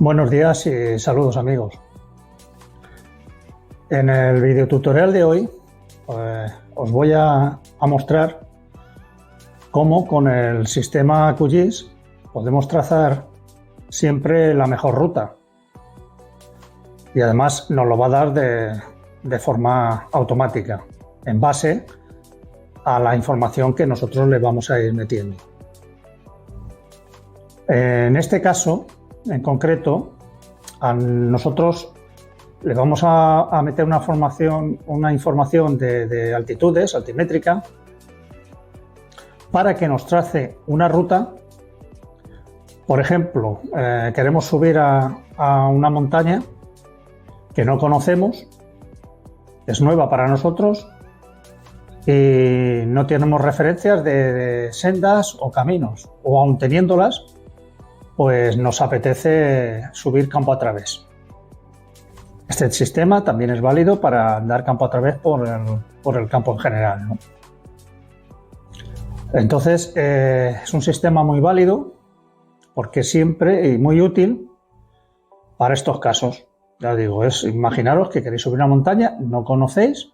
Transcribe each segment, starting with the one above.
Buenos días y saludos amigos. En el videotutorial de hoy os voy a mostrar cómo con el sistema QGIS podemos trazar siempre la mejor ruta y además nos lo va a dar de forma automática en base a la información que nosotros le vamos a ir metiendo. En este caso en concreto, a nosotros le vamos a meter una información de altitudes, altimétrica, para que nos trace una ruta. Por ejemplo, queremos subir a una montaña que no conocemos, es nueva para nosotros y no tenemos referencias de sendas o caminos, o aun teniéndolas, pues nos apetece subir campo a través. Este sistema también es válido para dar campo a través por el campo en general, ¿no? Entonces, es un sistema muy válido porque siempre y muy útil para estos casos. Ya digo, imaginaros que queréis subir una montaña, no conocéis,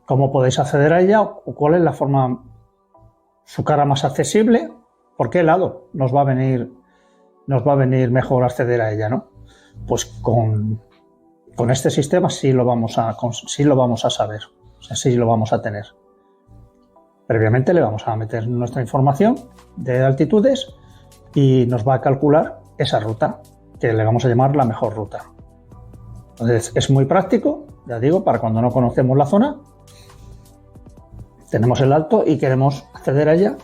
cómo podéis acceder a ella o cuál es la forma, su cara más accesible, por qué lado nos va a venir mejor acceder a ella, ¿no? Pues con este sistema sí lo vamos a saber, o sea, sí lo vamos a tener. Previamente le vamos a meter nuestra información de altitudes y nos va a calcular esa ruta, que le vamos a llamar la mejor ruta. Entonces es muy práctico, ya digo, para cuando no conocemos la zona, tenemos el alto y queremos acceder a ella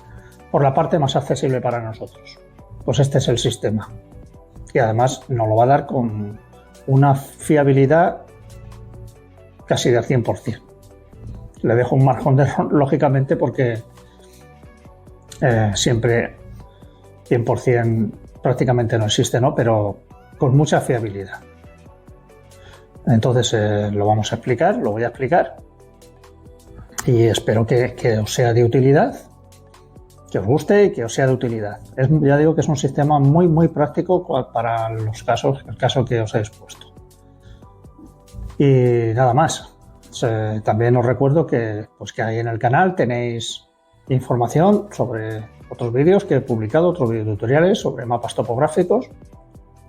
por la parte más accesible para nosotros. Pues este es el sistema y además nos lo va a dar con una fiabilidad casi del 100%. Le dejo un margen de error, lógicamente, porque siempre 100% prácticamente no existe, ¿no? Pero con mucha fiabilidad. Entonces lo vamos a explicar, lo voy a explicar y espero que os sea de utilidad, que os guste y que os sea de utilidad. Ya digo que es un sistema muy práctico para el caso que os he expuesto. Y nada más. También os recuerdo que ahí en el canal tenéis información sobre otros vídeos que he publicado, otros videotutoriales sobre mapas topográficos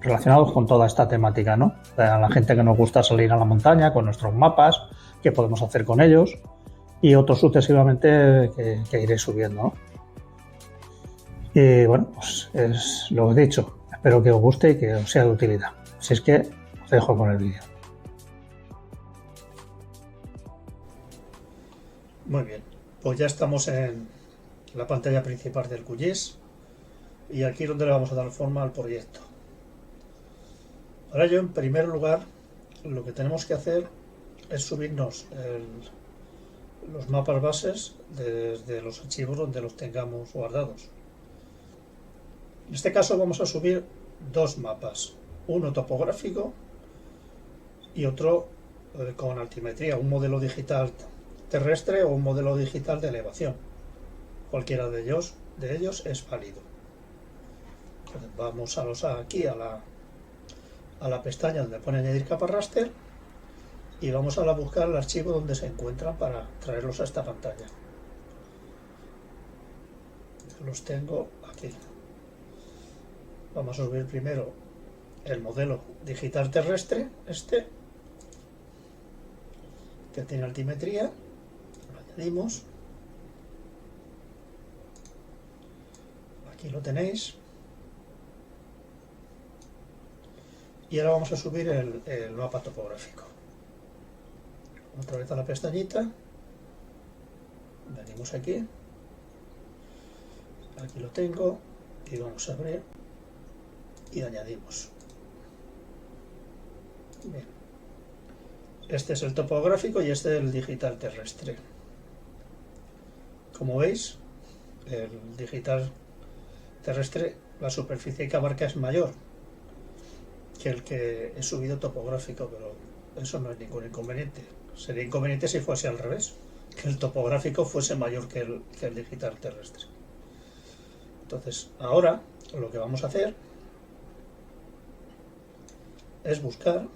relacionados con toda esta temática, ¿no? A la gente que nos gusta salir a la montaña con nuestros mapas, qué podemos hacer con ellos y otros sucesivamente que iré subiendo, ¿no? Y bueno, pues es lo que he dicho. Espero que os guste y que os sea de utilidad. Así es que os dejo con el vídeo. Muy bien, pues ya estamos en la pantalla principal del QGIS y aquí es donde le vamos a dar forma al proyecto. Para ello, en primer lugar, lo que tenemos que hacer es subirnos los mapas bases desde los archivos donde los tengamos guardados. En este caso vamos a subir dos mapas, uno topográfico y otro con altimetría, un modelo digital terrestre o un modelo digital de elevación. Cualquiera de ellos es válido. Entonces vamos aquí a la pestaña donde pone añadir capa raster y vamos a buscar el archivo donde se encuentran para traerlos a esta pantalla. Los tengo aquí. Vamos a subir primero el modelo digital terrestre, que tiene altimetría. Lo añadimos. Aquí lo tenéis. Y ahora vamos a subir el mapa topográfico. Otra vez a la pestañita. Venimos aquí. Aquí lo tengo. Y vamos a abrir. Y añadimos. Bien. Este es el topográfico y este es el digital terrestre. Como veis, el digital terrestre, la superficie que abarca es mayor que el que he subido topográfico, pero eso no es ningún inconveniente. Sería inconveniente si fuese al revés, que el topográfico fuese mayor que el digital terrestre. Entonces, ahora lo que vamos a hacer es buscar,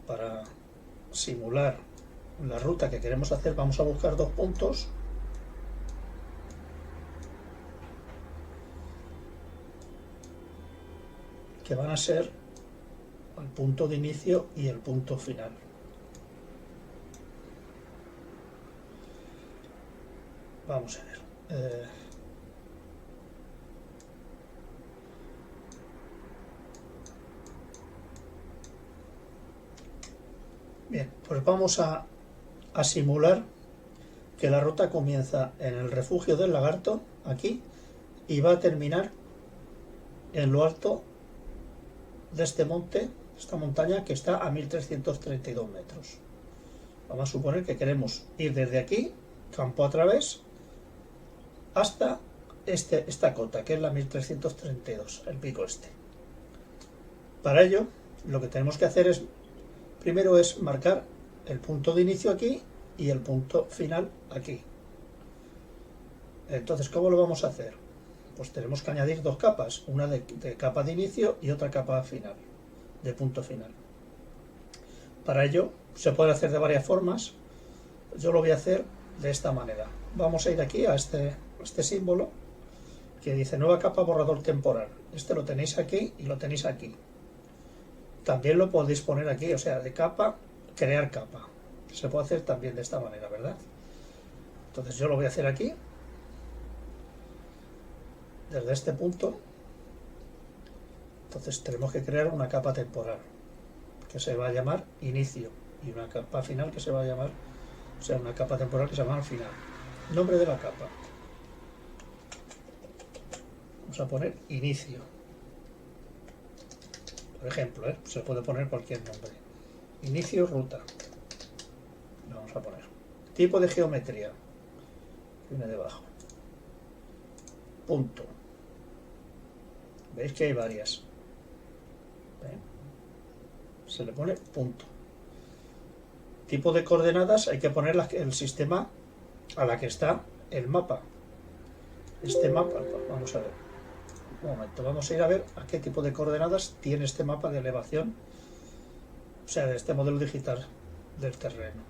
para simular la ruta que queremos hacer, vamos a buscar dos puntos que van a ser el punto de inicio y el punto final. Vamos a ver. Bien, pues vamos a simular que la ruta comienza en el refugio del lagarto, aquí, y va a terminar en lo alto de este monte, esta montaña que está a 1332 metros. Vamos a suponer que queremos ir desde aquí, campo a través, hasta esta cota, que es la 1332, el pico este. Para ello, lo que tenemos que hacer es, primero es marcar el punto de inicio aquí y el punto final aquí. Entonces, ¿cómo lo vamos a hacer? Pues tenemos que añadir dos capas, una de capa de inicio y otra capa final, de punto final. Para ello, se puede hacer de varias formas. Yo lo voy a hacer de esta manera. Vamos a ir aquí a este símbolo que dice nueva capa borrador temporal. Este lo tenéis aquí y lo tenéis aquí. También lo podéis poner aquí, o sea, de capa, crear capa. Se puede hacer también de esta manera, ¿verdad? Entonces yo lo voy a hacer aquí, desde este punto. Entonces tenemos que crear una capa temporal que se va a llamar inicio y una capa final que se va a llamar, o sea, una capa temporal que se llama final. Nombre de la capa. Vamos a poner inicio. Por ejemplo, se puede poner cualquier nombre. Inicio ruta. Vamos a poner. Tipo de geometría. Viene debajo. Punto. Veis que hay varias. ¿Ven? Se le pone punto. Tipo de coordenadas, hay que poner el sistema a la que está el mapa. Este mapa, vamos a ver. Un momento, vamos a ir a ver a qué tipo de coordenadas tiene este mapa de elevación, o sea, de este modelo digital del terreno.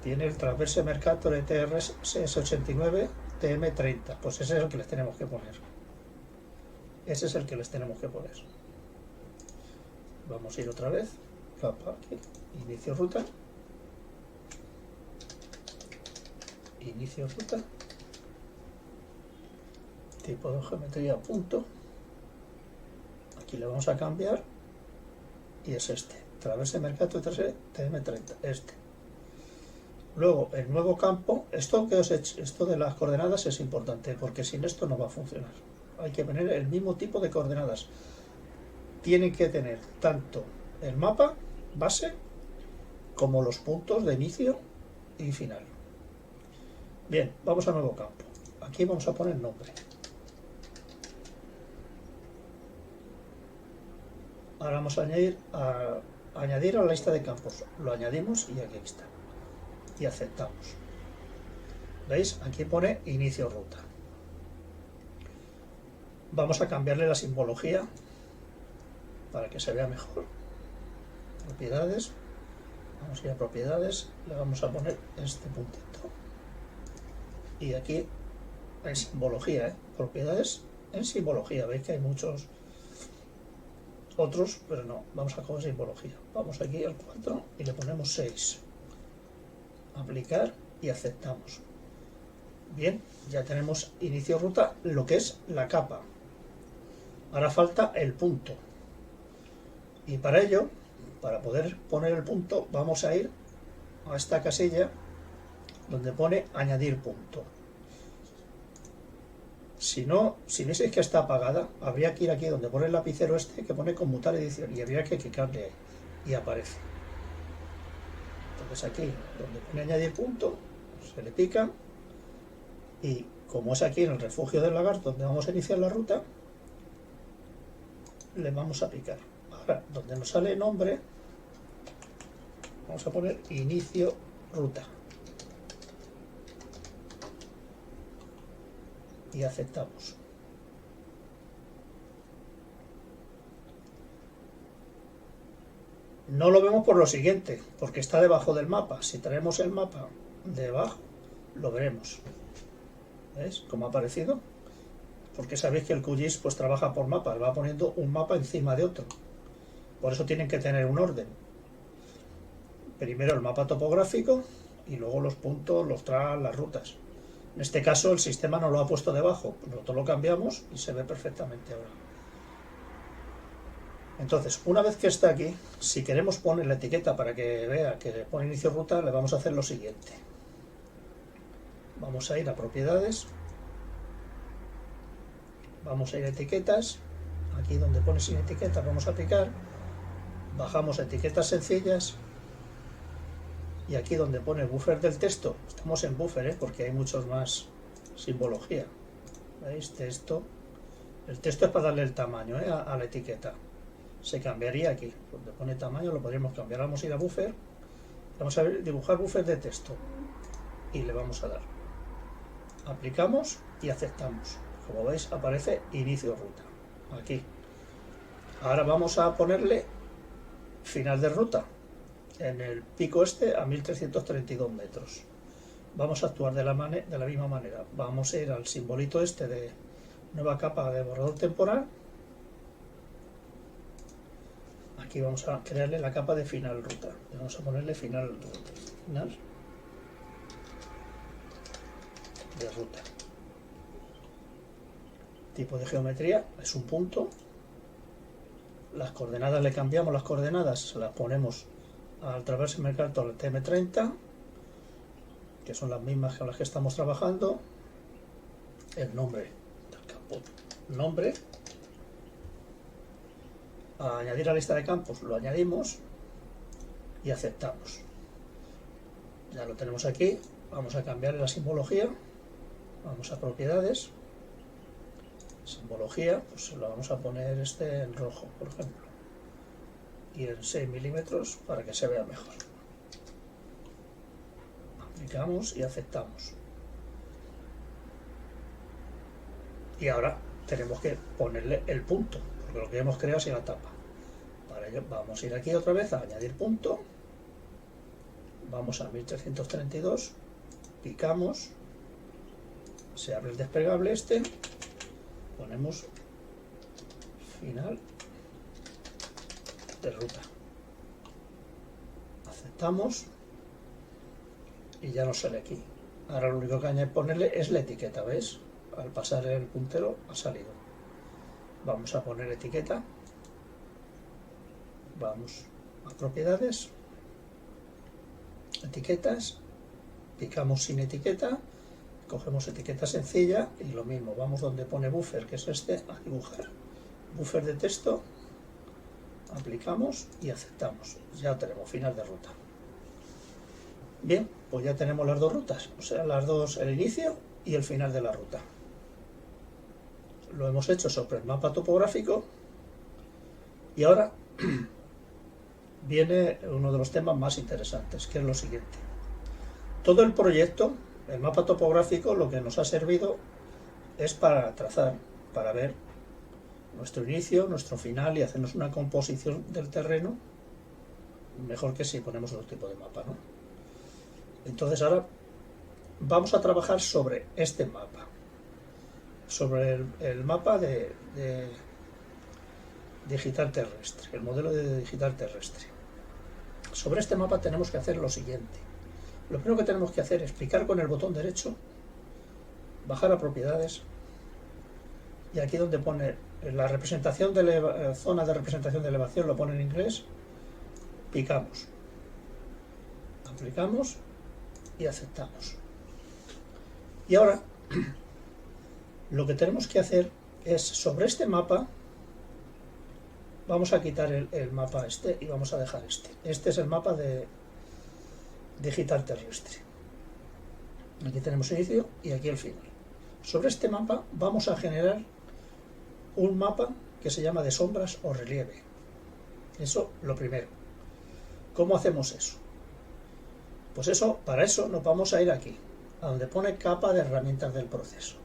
Tiene el Transverse Mercator ETRS 89 TM30, pues ese es el que les tenemos que poner. Ese es el que les tenemos que poner. Vamos a ir otra vez, capa aquí, inicio ruta, inicio ruta, tipo de geometría punto, aquí le vamos a cambiar y es este, Transverse Mercator TM30, este. Luego el nuevo campo, esto que os he hecho, esto de las coordenadas es importante porque sin esto no va a funcionar. Hay que poner el mismo tipo de coordenadas. Tienen que tener tanto el mapa base como los puntos de inicio y final. Bien, vamos al nuevo campo. Aquí vamos a poner nombre. Ahora vamos a añadir a la lista de campos. Lo añadimos y aquí está. Y aceptamos. ¿Veis? Aquí pone inicio ruta. Vamos a cambiarle la simbología para que se vea mejor. Propiedades. Vamos a ir a propiedades. Le vamos a poner este puntito. Y aquí en simbología, propiedades en simbología. Veis que hay muchos otros, pero no. Vamos a coger simbología. Vamos aquí al 4 y le ponemos 6. Aplicar y aceptamos. Bien, ya tenemos inicio ruta, lo que es la capa. Ahora falta el punto. Y para ello, para poder poner el punto, vamos a ir a esta casilla donde pone añadir punto. Si vieseis que está apagada, habría que ir aquí donde pone el lapicero este que pone conmutar edición y habría que clicarle ahí y aparece. Entonces aquí donde pone añadir punto se le pica y como es aquí en el refugio del lagarto donde vamos a iniciar la ruta, le vamos a picar. Ahora donde nos sale nombre vamos a poner inicio ruta y aceptamos. No lo vemos por lo siguiente, porque está debajo del mapa. Si traemos el mapa debajo, lo veremos. ¿Veis cómo ha aparecido? Porque sabéis que el QGIS pues trabaja por mapas, va poniendo un mapa encima de otro. Por eso tienen que tener un orden. Primero el mapa topográfico y luego los puntos, los tras, las rutas. En este caso el sistema no lo ha puesto debajo, nosotros lo cambiamos y se ve perfectamente ahora. Entonces, una vez que está aquí, si queremos poner la etiqueta para que vea que pone inicio ruta, le vamos a hacer lo siguiente. Vamos a ir a propiedades, vamos a ir a etiquetas, aquí donde pone sin etiqueta vamos a picar, bajamos a etiquetas sencillas y aquí donde pone buffer del texto, estamos en buffer porque hay muchos más simbología. ¿Veis? Texto. El texto es para darle el tamaño a la etiqueta. Se cambiaría aquí, donde pone tamaño lo podríamos cambiar. Vamos a ir a buffer, vamos a dibujar buffer de texto y le vamos a dar. Aplicamos y aceptamos. Como veis aparece inicio ruta, aquí. Ahora vamos a ponerle final de ruta, en el pico este a 1332 metros. Vamos a actuar de la misma manera. Vamos a ir al simbolito este de nueva capa de borrador temporal. Aquí vamos a crearle la capa de final ruta. Vamos a ponerle final ruta. Final de ruta. Tipo de geometría es un punto. Las coordenadas le cambiamos las coordenadas, las ponemos al Traverse Mercator al TM30, que son las mismas con las que estamos trabajando. El nombre del campo, nombre. A añadir a la lista de campos lo añadimos y aceptamos. Ya lo tenemos aquí. Vamos a cambiarle la simbología. Vamos a propiedades. Simbología, pues lo vamos a poner este en rojo, por ejemplo. Y en 6 milímetros para que se vea mejor. Aplicamos y aceptamos. Y ahora tenemos que ponerle el punto, porque lo que hemos creado es la tapa. Para ello vamos a ir aquí otra vez a añadir punto. Vamos a 1332, picamos, se abre el desplegable este, ponemos final de ruta. Aceptamos y ya nos sale aquí. Ahora lo único que hay que ponerle es la etiqueta, ¿ves? Al pasar el puntero ha salido. Vamos a poner etiqueta. Vamos a propiedades, etiquetas, picamos sin etiqueta, cogemos etiqueta sencilla y lo mismo, vamos donde pone buffer, que es este, a dibujar. Buffer de texto, aplicamos y aceptamos. Ya tenemos final de ruta. Bien, pues ya tenemos las dos rutas, o sea, las dos, el inicio y el final de la ruta. Lo hemos hecho sobre el mapa topográfico y ahora viene uno de los temas más interesantes, que es lo siguiente. Todo el proyecto, el mapa topográfico, lo que nos ha servido es para trazar, para ver nuestro inicio, nuestro final y hacernos una composición del terreno, mejor que si ponemos otro tipo de mapa, ¿no? Entonces ahora vamos a trabajar sobre este mapa, sobre el mapa de digital terrestre, el modelo de digital terrestre. Sobre este mapa tenemos que hacer lo siguiente. Lo primero que tenemos que hacer es picar con el botón derecho, bajar a propiedades y aquí donde pone la representación de zona de representación de elevación, lo pone en inglés, picamos, aplicamos y aceptamos. Y ahora lo que tenemos que hacer es sobre este mapa vamos a quitar el mapa este y vamos a dejar este. Este es el mapa de digital terrestre. Aquí tenemos el inicio y aquí el final. Sobre este mapa vamos a generar un mapa que se llama de sombras o relieve. Eso lo primero. ¿Cómo hacemos eso? Pues eso, para eso nos vamos a ir aquí, a donde pone capa de herramientas del proceso.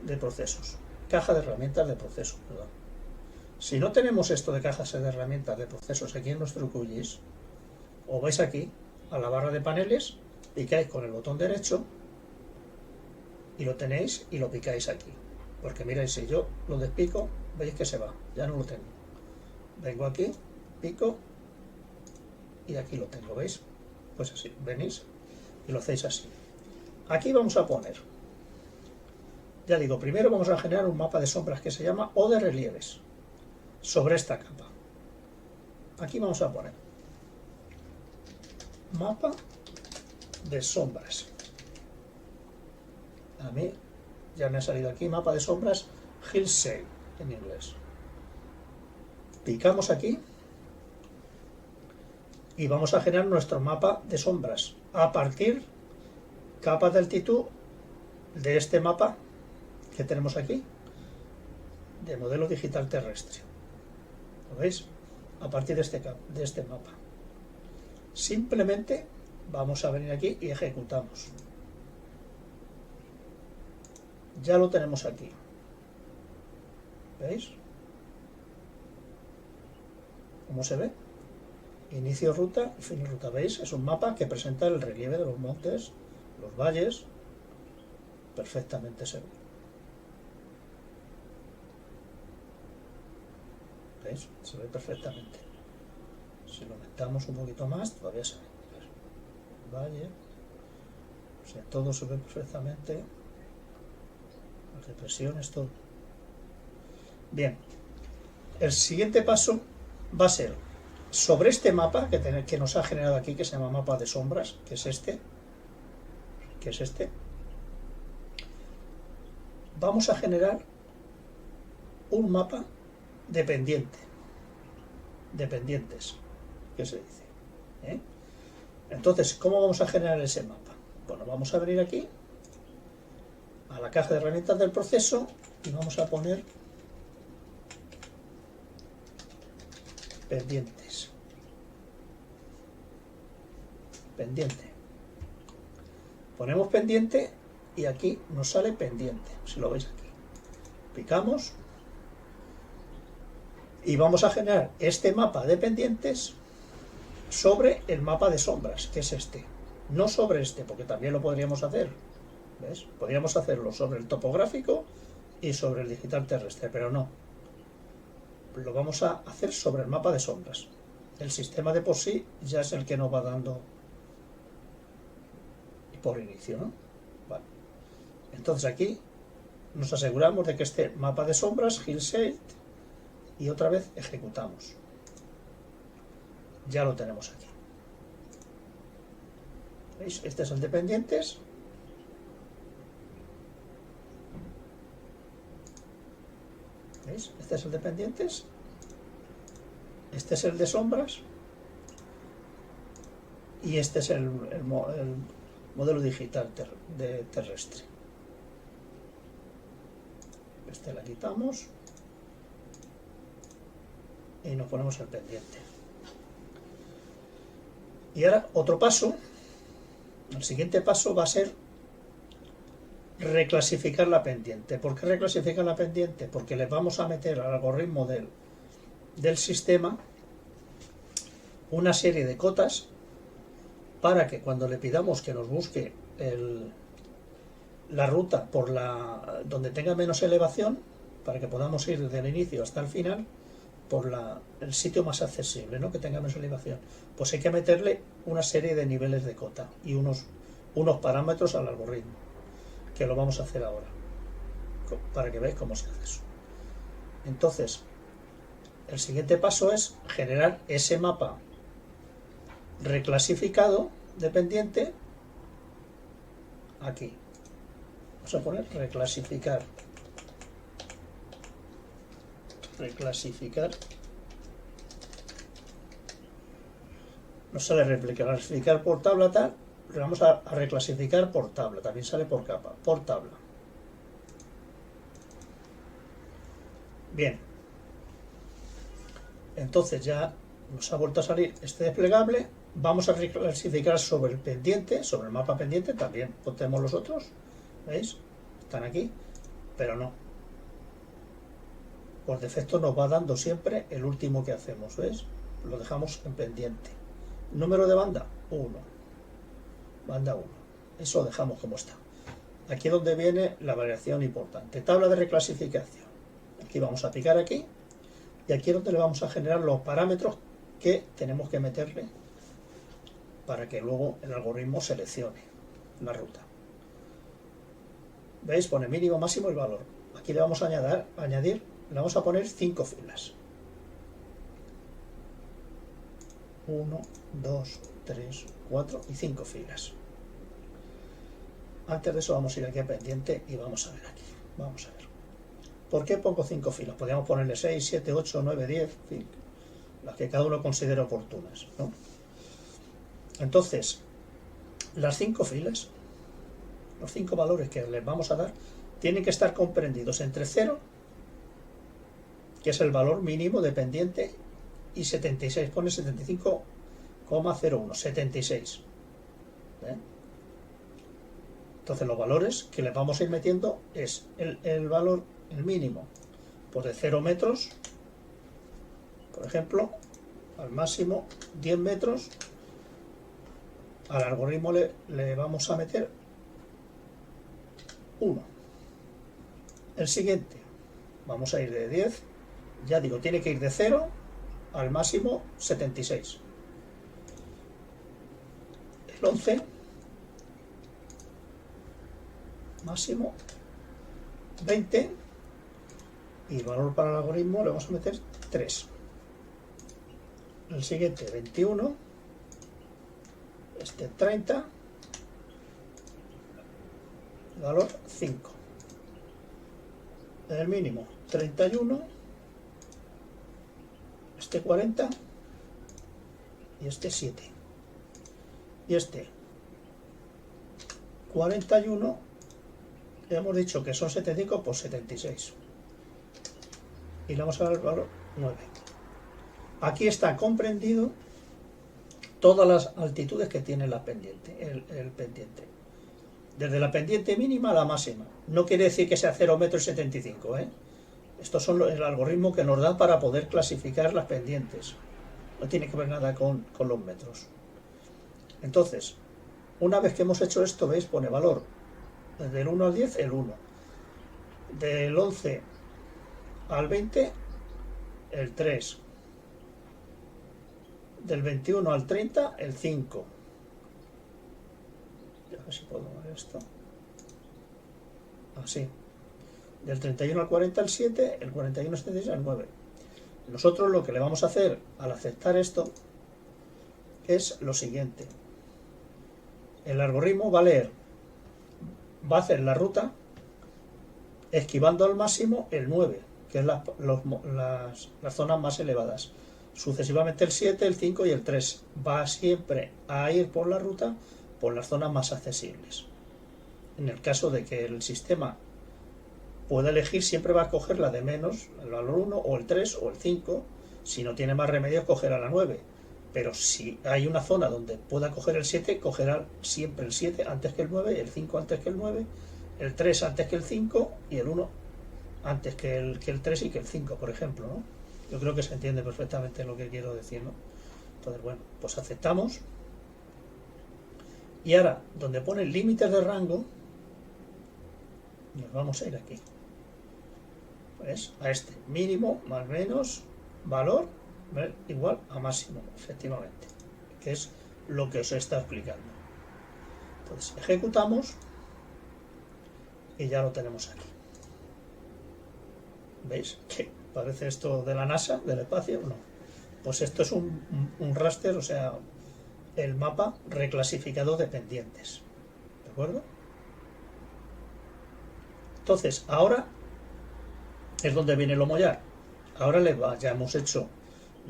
De procesos. Caja de herramientas de proceso, perdón. Si no tenemos esto de cajas de herramientas de procesos aquí en nuestro QGIS, os vais aquí a la barra de paneles, picáis con el botón derecho y lo tenéis y lo picáis aquí. Porque miráis, si yo lo despico, veis que se va, ya no lo tengo. Vengo aquí, pico y aquí lo tengo, ¿veis? Pues así, venís y lo hacéis así. Aquí vamos a poner, ya digo, primero vamos a generar un mapa de sombras que se llama o de relieves sobre esta capa. Aquí vamos a poner mapa de sombras. A mí ya me ha salido aquí mapa de sombras Hillside en inglés. Picamos aquí y vamos a generar nuestro mapa de sombras a partir capa de altitud de este mapa que tenemos aquí de modelo digital terrestre. ¿Lo veis? A partir de este mapa. Simplemente vamos a venir aquí y ejecutamos. Ya lo tenemos aquí. ¿Veis? ¿Cómo se ve? Inicio ruta y fin de ruta. ¿Veis? Es un mapa que presenta el relieve de los montes, los valles. Perfectamente se ve. ¿Veis? Se ve perfectamente. Si lo aumentamos un poquito más, todavía se ve. Valle. O sea, todo se ve perfectamente. Las depresiones, todo. Bien. El siguiente paso va a ser sobre este mapa que nos ha generado aquí, que se llama mapa de sombras, que es este. Vamos a generar un mapa dependiente. Dependientes, que se dice. Entonces, ¿cómo vamos a generar ese mapa? Bueno, vamos a venir aquí a la caja de herramientas del proceso y vamos a poner pendientes. Pendiente. Ponemos pendiente y aquí nos sale pendiente, si lo veis aquí. Picamos y vamos a generar este mapa de pendientes sobre el mapa de sombras, que es este. No sobre este, porque también lo podríamos hacer. ¿Ves? Podríamos hacerlo sobre el topográfico y sobre el digital terrestre, pero no. Lo vamos a hacer sobre el mapa de sombras. El sistema de por sí ya es el que nos va dando por inicio, ¿no? Vale. Entonces aquí nos aseguramos de que este mapa de sombras, Hillside, y otra vez ejecutamos. Ya lo tenemos aquí. ¿Veis? Este es el de pendientes. ¿Veis? Este es el de pendientes. Este es el de sombras. Y este es el modelo digital terrestre. Este la quitamos. Y nos ponemos el pendiente. Y ahora otro paso. El siguiente paso va a ser reclasificar la pendiente. ¿Por qué reclasificar la pendiente? Porque le vamos a meter al algoritmo del sistema una serie de cotas para que cuando le pidamos que nos busque la ruta por donde tenga menos elevación, para que podamos ir desde el inicio hasta el final por el sitio más accesible, ¿no? Que tenga menos elevación, pues hay que meterle una serie de niveles de cota y unos parámetros al algoritmo, que lo vamos a hacer ahora para que veáis cómo se hace eso. Entonces, el siguiente paso es generar ese mapa reclasificado de pendiente aquí. Vamos a poner reclasificar. Nos sale reclasificar por tabla tal, le vamos a reclasificar por tabla, también sale por capa, por tabla. Bien, entonces ya nos ha vuelto a salir este desplegable. Vamos a reclasificar sobre el pendiente, sobre el mapa pendiente, también tenemos los otros, ¿veis? Están aquí, pero no. por defecto nos va dando siempre el último que hacemos, ¿ves? Lo dejamos en pendiente. Número de banda, 1. Banda 1. Eso lo dejamos como está. Aquí es donde viene la variación importante. Tabla de reclasificación. Aquí vamos a picar aquí. Y aquí es donde le vamos a generar los parámetros que tenemos que meterle para que luego el algoritmo seleccione la ruta. ¿Veis? Pone mínimo, máximo el valor. Aquí le vamos a añadir, le vamos a poner 5 filas. 1, 2, 3, 4 y 5 filas. Antes de eso vamos a ir aquí a pendiente y vamos a ver aquí. Vamos a ver. ¿Por qué pongo 5 filas? Podríamos ponerle 6, 7, 8, 9, 10, en fin, las que cada uno considere oportunas, ¿no? Entonces, las 5 filas, los 5 valores que les vamos a dar, tienen que estar comprendidos entre 0, que es el valor mínimo de pendiente, y 76, pone 75,01, 76. ¿Eh? Entonces los valores que les vamos a ir metiendo es el valor, el mínimo, pues de 0 metros, por ejemplo, al máximo 10 metros, al algoritmo le vamos a meter 1. El siguiente, vamos a ir de 10, ya digo, tiene que ir de 0 al máximo 76. El 11, máximo 20, y el valor para el algoritmo le vamos a meter 3. El siguiente 21, este 30, el valor 5. El mínimo 31, este 40 y este 7. Y este 41, le hemos dicho que son 75 por 76. Y le vamos a dar el valor 9. Aquí está comprendido todas las altitudes que tiene la pendiente, el pendiente. Desde la pendiente mínima a la máxima. No quiere decir que sea 0 metros y 75, ¿eh? Estos son el algoritmo que nos da para poder clasificar las pendientes. No tiene que ver nada con los metros. Entonces, una vez que hemos hecho esto, ¿veis? Pone valor del 1 al 10, el 1. Del 11 al 20, el 3. Del 21 al 30, el 5. A ver si puedo mover esto. Así. Del 31 al 40, el 7. El 41 al 76, el 9. Nosotros lo que le vamos a hacer al aceptar esto es lo siguiente. El algoritmo va a leer, va a hacer la ruta esquivando al máximo el 9, que es las zonas más elevadas. Sucesivamente el 7, el 5 y el 3. Va siempre a ir por la ruta por las zonas más accesibles. En el caso de que el sistema pueda elegir, siempre va a coger la de menos, el valor 1 o el 3 o el 5. Si no tiene más remedio, cogerá la 9. Pero si hay una zona donde pueda coger el 7, cogerá siempre el 7 antes que el 9, el 5 antes que el 9, el 3 antes que el 5 y el 1 antes que el 3 y que el 5, por ejemplo, ¿no? Yo creo que se entiende perfectamente lo que quiero decir, ¿no? Entonces, bueno, pues aceptamos. Y ahora, donde pone límites de rango, nos vamos a ir aquí. Pues a este, mínimo más menos valor igual a máximo, efectivamente, que es lo que os he estado explicando. Entonces, ejecutamos y ya lo tenemos aquí. ¿Veis? ¿Qué? ¿Parece esto de la NASA, del espacio? No. Pues esto es un raster, o sea, el mapa reclasificado de pendientes. ¿De acuerdo? Entonces, ahora es donde viene lo mollar. Ahora ya hemos hecho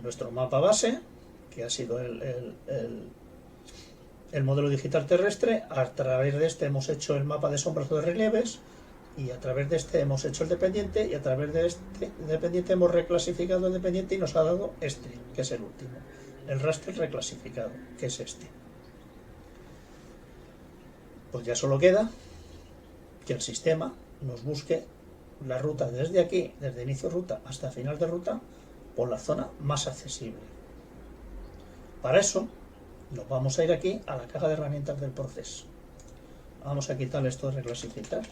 nuestro mapa base, que ha sido el modelo digital terrestre. A través de este hemos hecho el mapa de sombras o de relieves, y a través de este hemos hecho el dependiente, y a través de este dependiente hemos reclasificado el dependiente y nos ha dado este, que es el último, el raster reclasificado, que es este. Pues ya solo queda que el sistema nos busque la ruta desde aquí, desde inicio de ruta hasta final de ruta, por la zona más accesible. Para eso nos vamos a ir aquí a la caja de herramientas del proceso. Vamos a quitarle esto de reclasificar.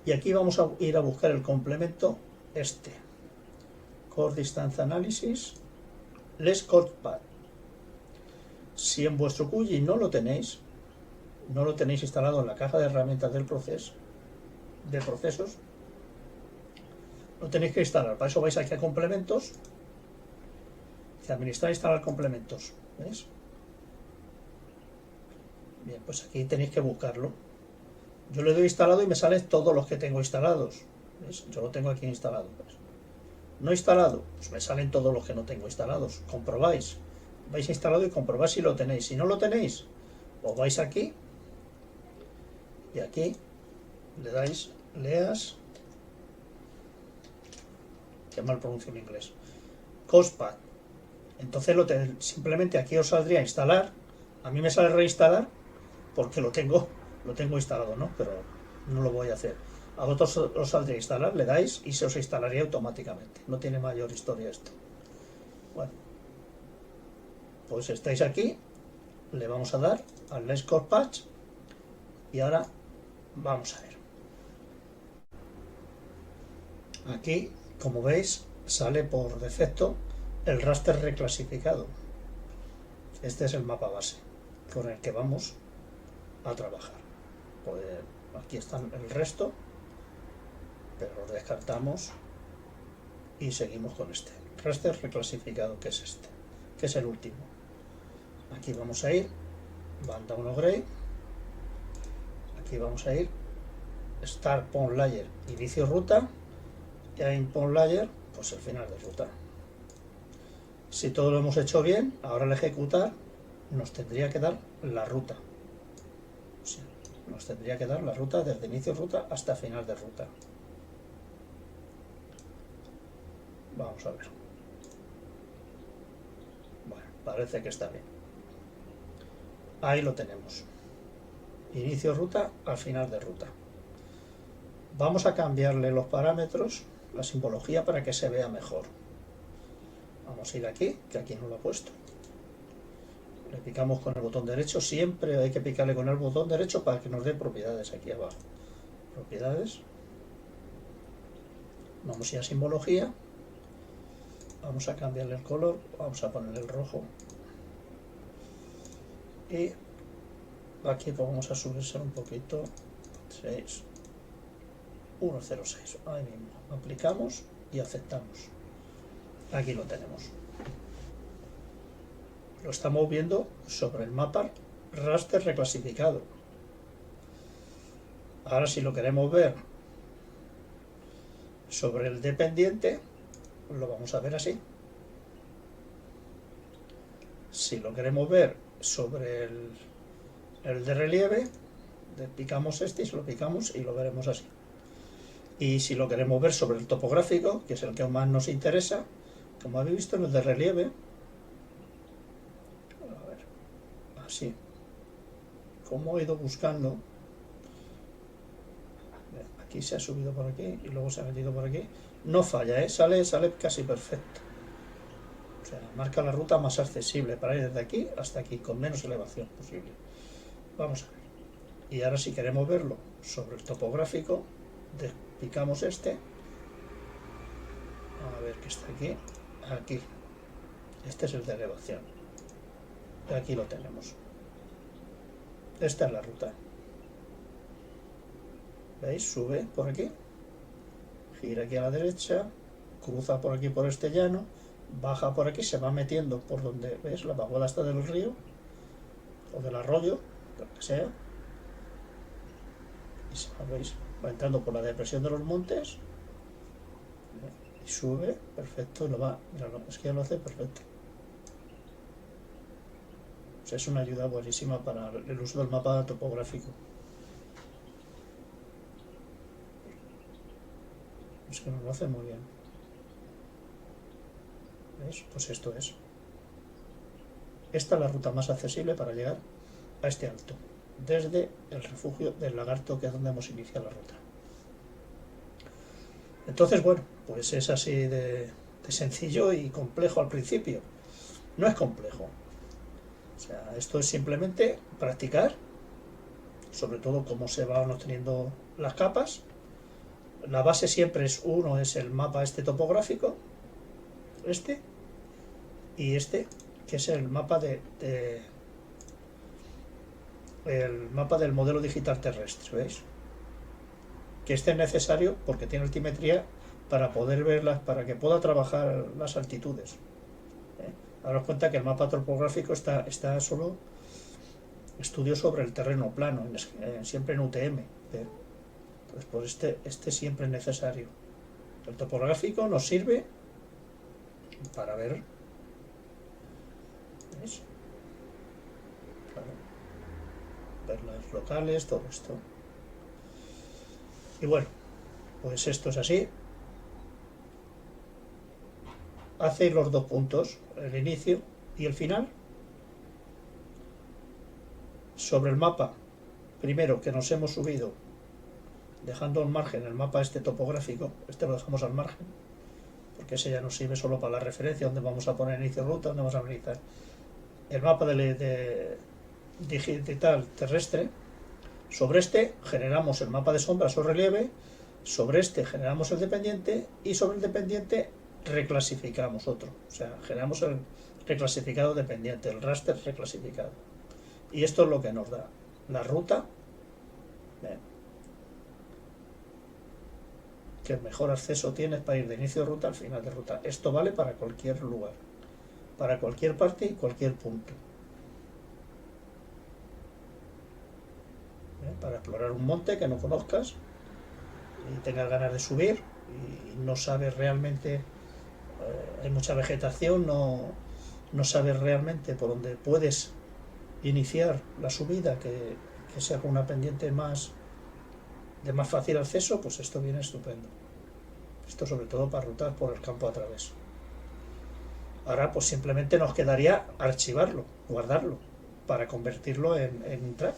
Y aquí vamos a ir a buscar el complemento este. Core Distance Analysis, Less Code Path. Si en vuestro QGIS no lo tenéis instalado en la caja de herramientas del proceso, de procesos, lo tenéis que instalar. Para eso vais aquí a complementos, y administrar e instalar complementos. ¿Veis? Bien, pues aquí tenéis que buscarlo. Yo le doy instalado y me salen todos los que tengo instalados. ¿Veis? Yo lo tengo aquí instalado. ¿Ves? No instalado, pues me salen todos los que no tengo instalados. Comprobáis. Vais instalado y comprobáis si lo tenéis. Si no lo tenéis, os vais aquí y aquí le dais leas, que mal pronuncio en inglés, COSPAD. Entonces simplemente aquí os saldría instalar. A mí me sale reinstalar porque lo tengo instalado, ¿no? Pero no lo voy a hacer. A vosotros os saldría instalar, le dais y se os instalaría automáticamente. No tiene mayor historia esto. Bueno, pues estáis aquí, le vamos a dar al Let's Core Patch y ahora vamos a ver. Aquí, como veis, sale por defecto el raster reclasificado. Este es el mapa base con el que vamos a trabajar. Pues aquí están el resto, pero lo descartamos y seguimos con este raster reclasificado, que es este, que es el último. Aquí vamos a ir banda 1 gray, aquí vamos a ir start point layer inicio ruta y end point layer pues el final de ruta. Si todo lo hemos hecho bien, ahora al ejecutar nos tendría que dar la ruta. O sea, nos tendría que dar la ruta desde inicio de ruta hasta final de ruta. Vamos a ver. Bueno, parece que está bien. Ahí lo tenemos. Inicio de ruta al final de ruta. Vamos a cambiarle los parámetros, la simbología, para que se vea mejor. Vamos a ir aquí, que aquí no lo he puesto. Le picamos con el botón derecho. Siempre hay que picarle con el botón derecho para que nos dé propiedades aquí abajo. Propiedades. Vamos a ir a simbología. Vamos a cambiarle el color. Vamos a ponerle el rojo. Y aquí vamos a subirse un poquito. 6. 106. Ahí mismo. Aplicamos y aceptamos. Aquí lo tenemos. Lo estamos viendo sobre el mapa raster reclasificado. Ahora, si lo queremos ver sobre el dependiente, lo vamos a ver así. Si lo queremos ver sobre el de relieve, picamos este y se lo picamos y lo veremos así. Y si lo queremos ver sobre el topográfico, que es el que más nos interesa, como habéis visto en el de relieve, a ver, así, como he ido buscando, aquí se ha subido por aquí y luego se ha metido por aquí, no falla, sale casi perfecto. O sea, marca la ruta más accesible para ir desde aquí hasta aquí, con menos elevación posible. Vamos a ver. Y ahora, si queremos verlo sobre el topográfico, picamos este. A ver que está aquí. Aquí. Este es el de elevación. Y aquí lo tenemos. Esta es la ruta. ¿Veis? Sube por aquí. Gira aquí a la derecha. Cruza por aquí por este llano. Baja por aquí. Se va metiendo por donde, ¿ves? La vaguada está del río. O del arroyo. Lo que sea. Y ¿veis? Va entrando por la depresión de los montes. Y sube, perfecto, y lo va, mira, es que ya lo hace perfecto. O sea, es una ayuda buenísima para el uso del mapa topográfico. Es que nos lo hace muy bien. ¿Veis? Pues esto es. Esta es la ruta más accesible para llegar a este alto. desde el refugio del lagarto, que es donde hemos iniciado la ruta. Entonces, bueno, pues es así de sencillo y complejo al principio. No es complejo. O sea, esto es simplemente practicar, sobre todo cómo se van obteniendo las capas. La base siempre es el mapa este topográfico, y que es el mapa el mapa del modelo digital terrestre, ¿veis? Que este es necesario porque tiene altimetría para poder verlas, para que pueda trabajar las altitudes. Daros cuenta que el mapa topográfico está solo estudio sobre el terreno plano, siempre en UTM. Entonces, pues este siempre es necesario. El topográfico nos sirve para ver, ¿veis? Ver las locales, todo esto. Y bueno, pues esto es así. Hacéis los dos puntos, el inicio y el final, sobre el mapa primero que nos hemos subido, dejando al margen el mapa este topográfico. Este lo dejamos al margen porque ese ya nos sirve solo para la referencia, donde vamos a poner inicio de ruta, donde vamos a analizar el mapa de digital terrestre. Sobre este generamos el mapa de sombras o relieve, sobre este generamos el dependiente, y sobre el dependiente reclasificamos otro. O sea, generamos el reclasificado dependiente, el raster reclasificado. Y esto es lo que nos da la ruta, que el mejor acceso tienes para ir de inicio de ruta al final de ruta. Esto vale para cualquier lugar, para cualquier parte y cualquier punto. Para explorar un monte que no conozcas y tengas ganas de subir y no sabes realmente, hay mucha vegetación, no sabes realmente por dónde puedes iniciar la subida, que sea con una pendiente de más fácil acceso, pues esto viene estupendo. Esto sobre todo para rutar por el campo a través. Ahora pues simplemente nos quedaría archivarlo, guardarlo, para convertirlo en track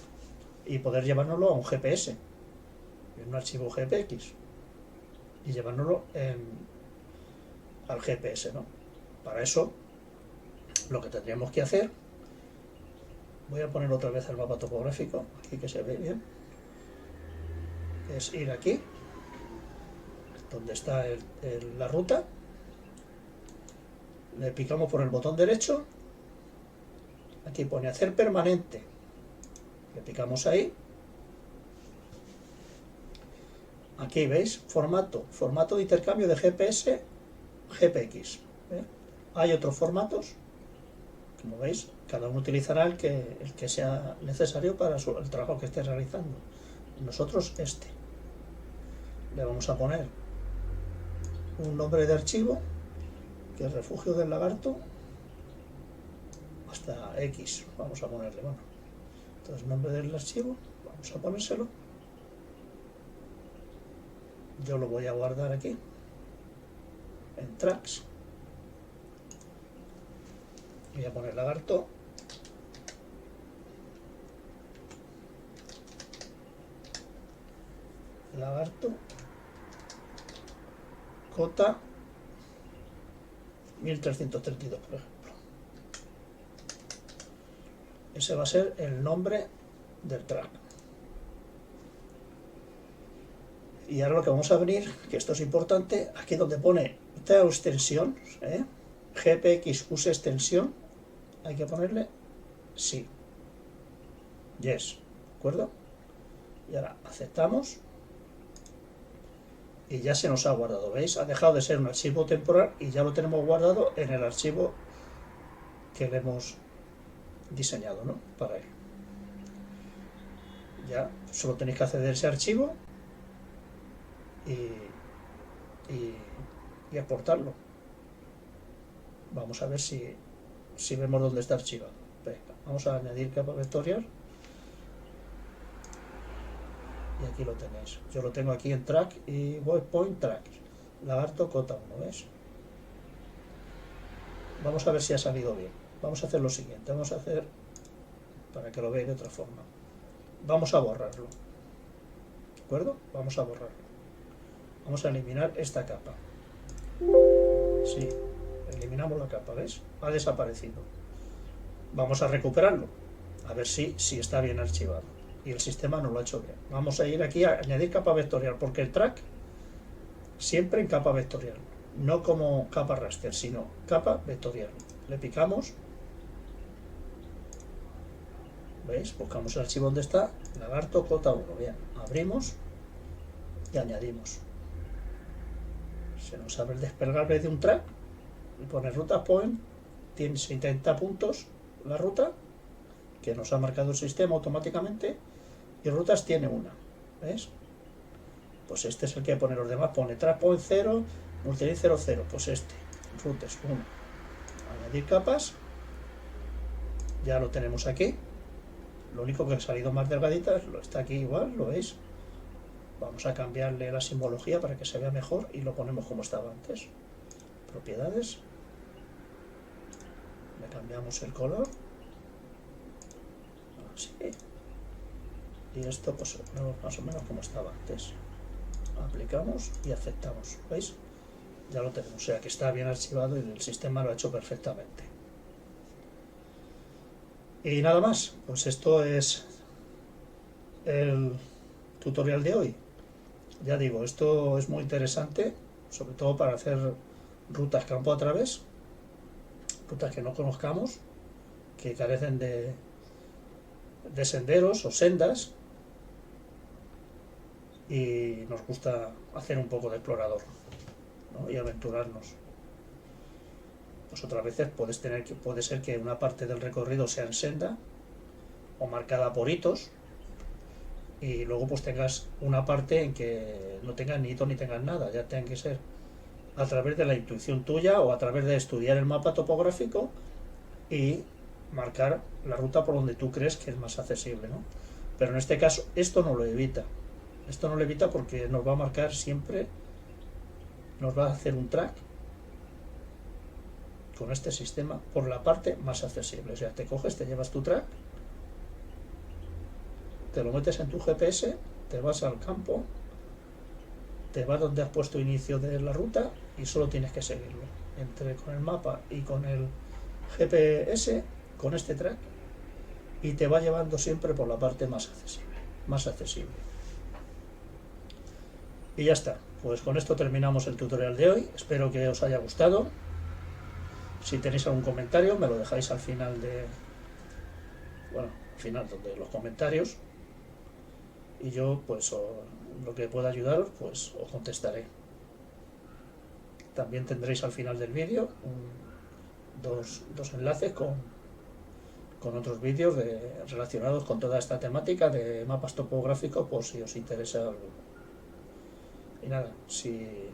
y poder llevárnoslo a un GPS, en un archivo GPX, y llevárnoslo al GPS, ¿no? Para eso lo que tendríamos que hacer, voy a poner otra vez el mapa topográfico aquí, que se ve bien, es ir aquí donde está la ruta, le picamos por el botón derecho, aquí pone hacer permanente, le picamos ahí, aquí veis formato de intercambio de GPS GPX. Hay otros formatos, como veis, cada uno utilizará el que sea necesario para el trabajo que esté realizando. Nosotros le vamos a poner un nombre de archivo, que es refugio del lagarto hasta X, vamos a ponerle, bueno, entonces nombre del archivo, vamos a ponérselo, yo lo voy a guardar aquí en tracks, voy a poner lagarto, cota 1332, por ejemplo. Ese va a ser el nombre del track. Y ahora lo que vamos a venir, que esto es importante, aquí donde pone esta extensión, GPX use extensión, hay que ponerle sí, yes, ¿de acuerdo? Y ahora aceptamos y ya se nos ha guardado, ¿veis? Ha dejado de ser un archivo temporal y ya lo tenemos guardado en el archivo que le hemos diseñado, ¿no? Para él. Ya solo tenéis que acceder a ese archivo y exportarlo. Vamos a ver si vemos dónde está archivado. Venga, vamos a añadir capa vectorial. Y aquí lo tenéis. Yo lo tengo aquí en track y waypoint track. Lagarto cota 1, ¿ves? Vamos a ver si ha salido bien. Vamos a hacer lo siguiente. Vamos a hacer, para que lo veáis de otra forma. vamos a borrarlo, ¿de acuerdo? Vamos a borrarlo. Vamos a eliminar esta capa. Sí, eliminamos la capa, ¿ves? Ha desaparecido. Vamos a recuperarlo, a ver si está bien archivado. Y el sistema nos lo ha hecho bien. Vamos a ir aquí a añadir capa vectorial, porque el track siempre en capa vectorial, no como capa raster, sino capa vectorial. Le picamos, ¿veis? Buscamos el archivo donde está, lagarto cota 1, bien, abrimos y añadimos. Se nos abre el desplegable de un track y pone ruta point, tiene 70 puntos la ruta que nos ha marcado el sistema automáticamente, y rutas tiene una, ¿ves? Pues este es el que pone, los demás pone track point 0, multilink 0, 0, pues este, routes 1. Añadir capas, ya lo tenemos aquí. Lo único que ha salido más delgadita está aquí igual, ¿lo veis? Vamos a cambiarle la simbología para que se vea mejor y lo ponemos como estaba antes. Propiedades. Le cambiamos el color. Así. Y esto pues más o menos como estaba antes. Aplicamos y aceptamos. ¿Veis? Ya lo tenemos. O sea que está bien archivado y el sistema lo ha hecho perfectamente. Y nada más. Pues esto es el tutorial de hoy. Ya digo, esto es muy interesante, sobre todo para hacer rutas campo a través, rutas que no conozcamos, que carecen de senderos o sendas, y nos gusta hacer un poco de explorador, ¿no? Y aventurarnos. Pues otras veces puede ser que una parte del recorrido sea en senda o marcada por hitos, y luego pues tengas una parte en que no tengas ni hito ni tengas nada, ya tenga que ser a través de la intuición tuya o a través de estudiar el mapa topográfico y marcar la ruta por donde tú crees que es más accesible, ¿no? Pero en este caso esto no lo evita. Esto no lo evita porque nos va a marcar siempre, nos va a hacer un track con este sistema por la parte más accesible. O sea, te coges, te llevas tu track, te lo metes en tu GPS, te vas al campo, te vas donde has puesto inicio de la ruta y solo tienes que seguirlo. Con el mapa y con el GPS, con este track, y te va llevando siempre por la parte más accesible. Y ya está. Pues con esto terminamos el tutorial de hoy. Espero que os haya gustado. Si tenéis algún comentario, me lo dejáis al final al final de los comentarios, y yo pues lo que pueda ayudaros pues os contestaré. También tendréis al final del vídeo dos enlaces con otros vídeos relacionados con toda esta temática de mapas topográficos, por si os interesa algo. Y nada, si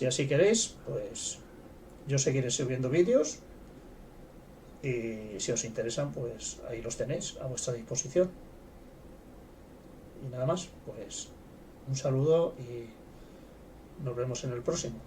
así queréis, pues yo seguiré subiendo vídeos, y si os interesan, pues ahí los tenéis a vuestra disposición. Y nada más, pues un saludo y nos vemos en el próximo.